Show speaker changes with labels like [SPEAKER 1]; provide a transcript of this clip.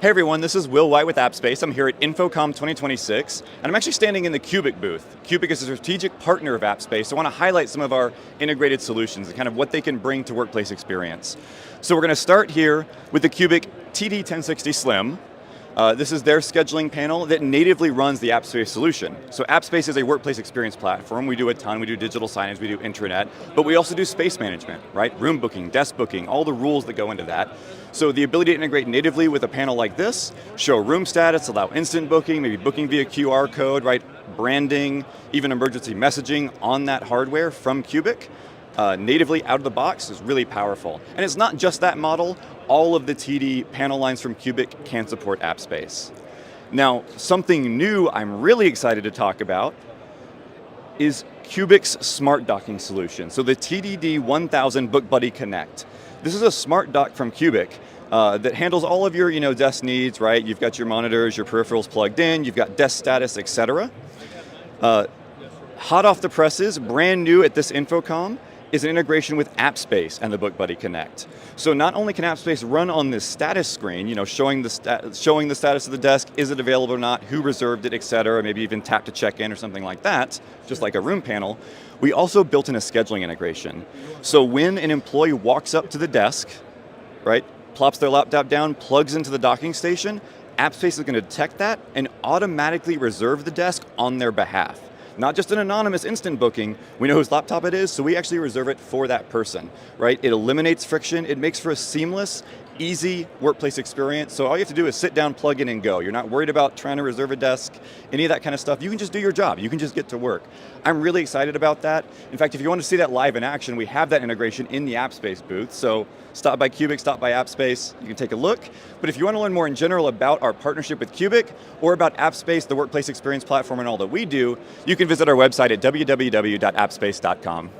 [SPEAKER 1] Hey everyone, this is Will White with AppSpace. I'm here at InfoComm 2026, and I'm actually standing in the Qbic booth. Qbic is a strategic partner of AppSpace, so I want to highlight some of our integrated solutions and kind of what they can bring to workplace experience. So we're going to start here with the Qbic TD-1060 Slim. This is their scheduling panel that natively runs the AppSpace solution. So AppSpace is a workplace experience platform. We do a ton. We do digital signage, we do intranet, but we also do space management, right? Room booking, desk booking, all the rules that go into that. So the ability to integrate natively with a panel like this, show room status, allow instant booking, maybe booking via QR code, right? Branding, even emergency messaging on that hardware from Qbic. Natively out of the box is really powerful. And it's not just that model, all of the TD panel lines from Qbic can support AppSpace. Now, something new I'm really excited to talk about is Qbic's smart docking solution. So the TDD-1000 Book Buddy Connect. This is a smart dock from Qbic that handles all of your desk needs, right? You've got your monitors, your peripherals plugged in, you've got desk status, etc. Hot off the presses, brand new at this InfoComm, is an integration with AppSpace and the Book Buddy Connect. So not only can AppSpace run on this status screen, showing the status of the desk, is it available or not, who reserved it, etc., maybe even tap to check in or something like that, just like a room panel, we also built in a scheduling integration. So when an employee walks up to the desk, right, plops their laptop down, plugs into the docking station, AppSpace is going to detect that and automatically reserve the desk on their behalf. Not just an anonymous instant booking, we know whose laptop it is, so we actually reserve it for that person, right? It eliminates friction, it makes for a seamless, easy workplace experience, so all you have to do is sit down, plug in, and go. You're not worried about trying to reserve a desk, any of that kind of stuff. You can just do your job, you can just get to work. I'm really excited about that. In fact, if you want to see that live in action, we have that integration in the AppSpace booth, so stop by Qbic, stop by AppSpace, you can take a look. But if you want to learn more in general about our partnership with Qbic, or about AppSpace, the workplace experience platform, and all that we do, you can visit our website at www.appspace.com.